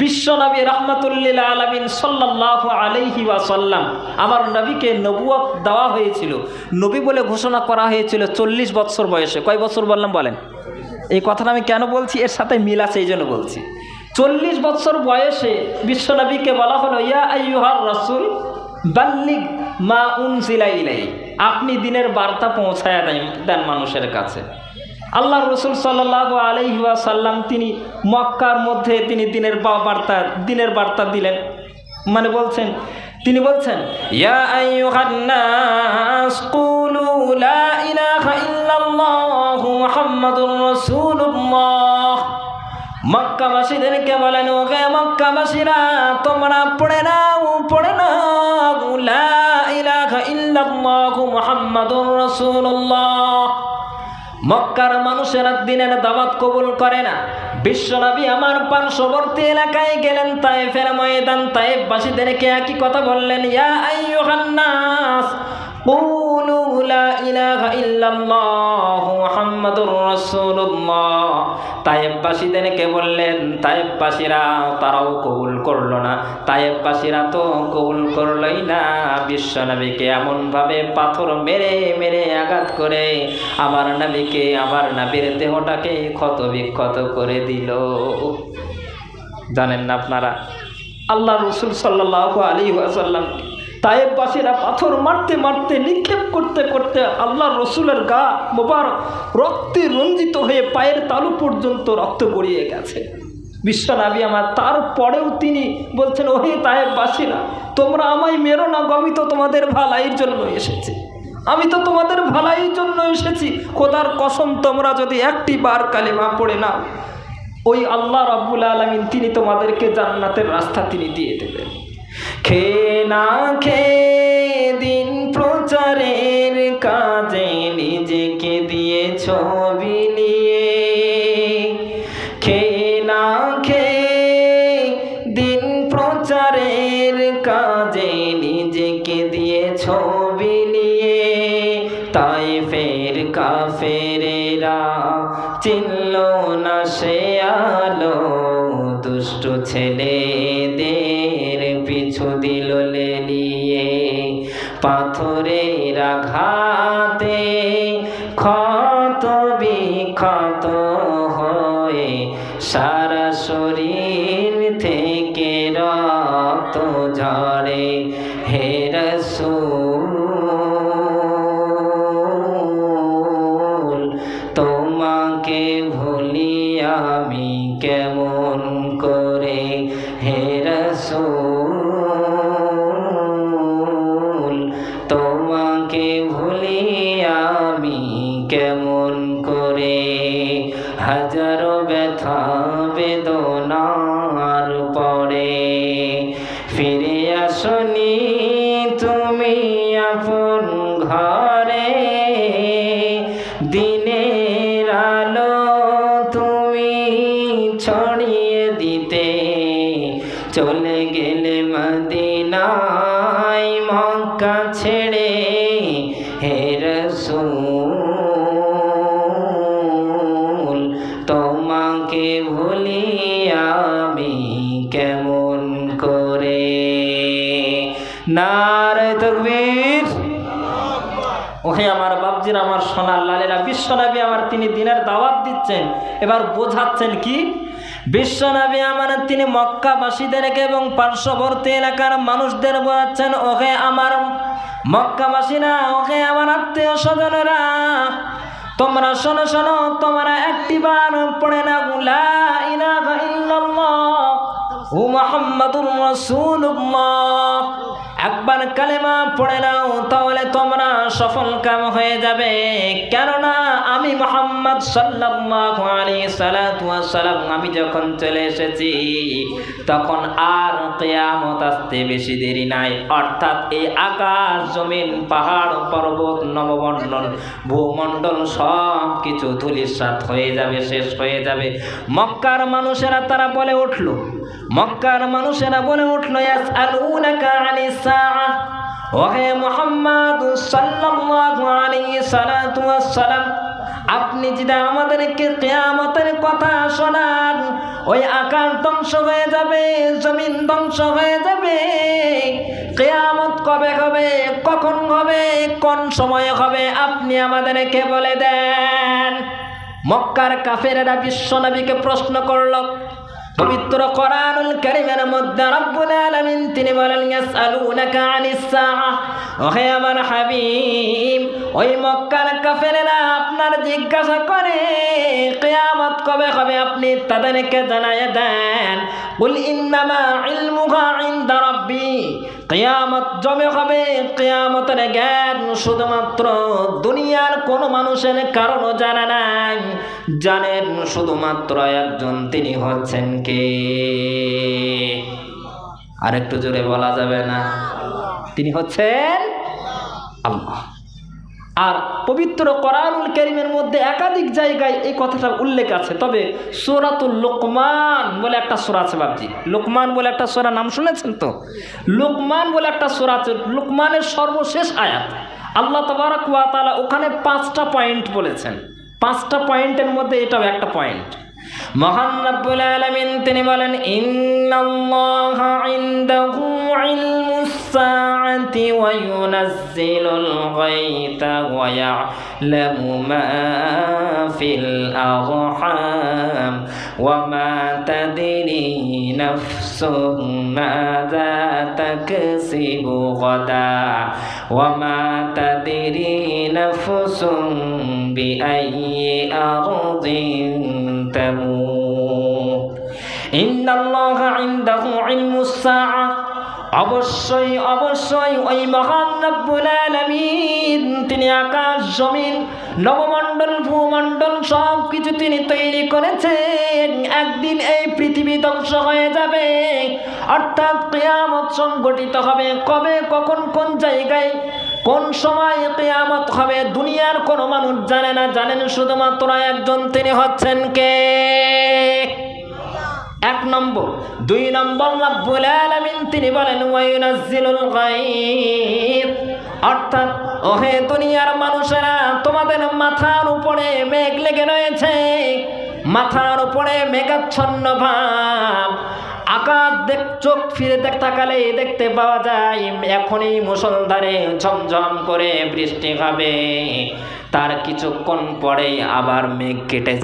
বিশ্বনবী রাহমাতুল্লিল আলামিন সাল্লাল্লাহু আলাইহি ওয়াসাল্লাম, আমার নবীকে নবুয়ত দেওয়া হয়েছিল, নবী বলে ঘোষণা করা হয়েছিল 40 বছর বয়সে। কয় বছর বললাম বলেন? এই কথাটা আমি কেন বলছি, এর সাথে মিল আছে এই জন্য বলছি। 40 বছর বয়সে বিশ্বনবীকে বলা হলো, ইয়া আইয়ুহার রাসূল বাল্লিগ মা উনজিলা ইলাইহি, আপনি দিনের বার্তা পৌঁছায়া দেন মানুষের কাছে। আল্লাহ রসুল সাল্লাল্লাহু আলাইহি ওয়াসাল্লাম তিনি মক্কার মধ্যে তিনি দিনের বার্তা দিলেন। মানে তিনি বলছেন ইয়া আইয়ুহান নাস কুলু লা ইলাহা ইল্লাল্লাহু মুহাম্মাদুর রাসূলুল্লাহ। মক্কাবাসীদেরকে বলেন, ওহে মক্কাবাসীরা, তোমরা পড়ে নাও লা ইলাহা ইল্লাল্লাহু মুহাম্মাদুর রাসূলুল্লাহ। মক্কার মানুষেরা দিনের দাওয়াত কবুল করে না। বিশ্বনবী আমার পার্শ্ববর্তী এলাকায় গেলেন, তায়েফের ময়দান, তায়েফবাসীদেরকে একই কথা বললেন, ইয়া আইয়ুহান নাস কুলু লা ইলাহা ইল্লাল্লাহু মুহাম্মাদুর রাসূলুল্লাহ। তায়েফবাসীদেরকে বললেন, তায়েফবাসীরা তারাও কবুল করলো না। তায়েফবাসীরা তো কবুল করলই না, বিশ্বনবীকে এমনভাবে পাথর মেরে আঘাত করে আমার নবীর দেহটাকে ক্ষত বিক্ষত করে দিল। জানেন না আপনারা, আল্লাহ রসুল সাল্লাল্লাহু আলাইহি ওয়াসাল্লাম তায়েফবাসীরা পাথর মারতে নিক্ষেপ করতে আল্লাহ রসুলের গা মোবারক রক্তে রঞ্জিত হয়ে পায়ের তালু পর্যন্ত রক্ত গড়িয়ে গেছে। বিশ্বনবী আমার তারপরেও তিনি বলছেন, ওহে তায়েফবাসীরা, তোমরা আমায় মেরো না, আমি তো তোমাদের ভালাইয়ের জন্য এসেছি। খোদার কসম, তোমরা যদি একটি বার কালেমা পড়ে নাও, ওই আল্লাহ রাব্বুল আলামিন তিনি তোমাদেরকে জান্নাতের রাস্তা তিনি দিয়ে দেবেন। খেয়ে দিন প্রচারের কাজে নিজেকে দিয়ে ছবি নিয়ে, খেয়ে দিন প্রচারের কাজে নিজেকে দিয়ে ছবি নিয়ে, তায়েফের কাফেরেরা চিনল না সে আলো, দুষ্ট ছেলেদের পিছু দিল লেলিয়ে, পাথরের আঘাতে ক্ষত বিক্ষত হয়ে সারা শরীর থেকে রক্ত ঝরে। হে রাসূল, তোমাকে ভুলি আমি কেমন করে? হে রাসূল, তোমাকে ভুলি আমি কেমন করে? হাজারো ব্যথা বেদনার পরে ফিরে আসনি তুমি আপন ঘরে, দিনের আলো তুমি ছড়িয়ে দিতে চলে গেলে মদিনায় মক্কা ছেড়ে। হে রাসূল, তোমাকে ভুলি আমি কেমন করে? নারে তাকবীর। ওহে আমার বাপজিরা, আমার সোনার লালেরা, বিশ্বনবী আমার তিনি দিনের দাওয়াত দিচ্ছেন, এবার বোঝাচ্ছেন কি? বিশ্বনবী আমার তিনি মক্কাবাসীদেরকে এবং পার্শ্ববর্তী এলাকার মানুষদের বোঝাচ্ছেন, ওহে আমার মক্কাবাসীরা, ওহে আমার আত্মীয় স্বজনেরা, তোমরা শোনো, তোমরা একটিবার পড়ে না লা ইলাহা ইল্লাল্লাহু মুহাম্মাদুর রাসূলুল্লাহ। একবার কালেমা পড়ে নাও, তাহলে তোমরা সফল কাম হয়ে যাবে। কেননা আমি মুহাম্মদ সাল্লাল্লাহু আলাইহি সাল্লাম আমি যখন চলে এসেছি, তখন আর কিয়ামত আসতে বেশি দেরি নাই। অর্থাৎ এই আকাশ জমিন পাহাড় পর্বত নবমণ্ডল ভূমণ্ডল সব কিছু ধূলিসাৎ হয়ে যাবে, শেষ হয়ে যাবে। মক্কার মানুষেরা তারা বলে উঠলো, ইয়াসআলুনাকা আনিস সাআহ, ওহে মুহাম্মদ সাল্লাল্লাহু আলাইহি সাল্লাম, আপনি যদি আমাদেরকে কিয়ামতের কথা শোনান, ওই আকাশ ধ্বংস হয়ে যাবে, জমিন ধ্বংস হয়ে যাবে, কিয়ামত কবে হবে, কখন হবে, কোন সময় হবে, আপনি আমাদেরকে বলে দেন। মক্কার কাফেরেরা বিশ্ব নবীকে প্রশ্ন করল। পবিত্র কোরআনুল কারীমের মধ্যে রব্বুল আলামিন তিনি বলেন, ইয়াসআলুনাকা আনিস সাআহ, ওহে আমার হাবিব, ওই মক্কার কাফেরেরা আপনার জিজ্ঞাসা করে কিয়ামত কবে হবে, আপনি তাদেরকে জানায় দেন, কুল ইন্নামা ইলমুহা ইনদা রাব্বি, কিয়ামত যবে হবে, কিয়ামতের জ্ঞান শুধুমাত্র দুনিয়ার কোনো মানুষের কারণও জানা নাই, জানেন শুধুমাত্র একজন, তিনি হচ্ছেন কে? আরেকটু জোরে বলা যাবে না? তিনি হচ্ছেন আল্লাহ। আর পবিত্র কোরআনুল কারীমের মধ্যে একাধিক জায়গায় এই কথাটা উল্লেখ আছে। তবে সূরাতুল লুকমান বলে একটা সূরা আছে বাপজি, লুকমান বলে একটা সূরা, নাম শুনেছেন তো? লুকমান বলে একটা সূরা আছে, লুকমানের সর্বশেষ আয়াত আল্লাহ তাবারক ওয়া তাআলা ওখানে 5টা পয়েন্ট বলেছেন। 5টা পয়েন্টের মধ্যে এটাও একটা পয়েন্ট। মহান রব্বুল আলামিন তিনি বলেন, ইন্নাল্লাহা ইনদাহু ইলমুস সাআতি ওয়া ইউনাজ্জিলুল গায়থা ওয়া ইয়ালামু মা ফিল আরহাম ওয়া মা তাদরি নাফসুন মাযা তাকসিবু গাদা ওয়া মা তাদরি নাফসুন বিআইয়ি আরদিন তামুত। ইন্নাল্লাহা ইনদাহু ইলমুস সাআহ, অবশ্যই অবশ্যই ওই মহান রব্বুল আলামিন তিনি আকাশ জমিন নবমণ্ডল ভূমণ্ডল সব কিছু তিনি তৈরি করেছেন। একদিন এই পৃথিবী ধ্বংস হয়ে যাবে, অর্থাৎ কিয়ামত সংঘটিত হবে। কবে, কখন, কোন জায়গায়, কোন সময় কিয়ামত হবে দুনিয়ার কোনো মানুষ জানে না, জানেন শুধুমাত্র একজন, তিনি হচ্ছেন কে? 1 নম্বর। 2 নম্বর, রব্বুল আলামিন তিনি বলেন, ওয়া ইউনাজ্জিলুল গায়থ, অর্থাৎ ওহে দুনিয়ার মানুষেরা, তোমাদের মাথার উপরে মেঘ লেগে রয়েছে, মাথার উপরে মেঘাচ্ছন্ন ভাব, আকাশ চোখ ফিরে তাকালে দেখতে পাওয়া যায় এখনই মুষলধারে ঝমঝম করে বৃষ্টি হবে, তার কিছুক্ষণ পরেই আবার মেঘ কেটে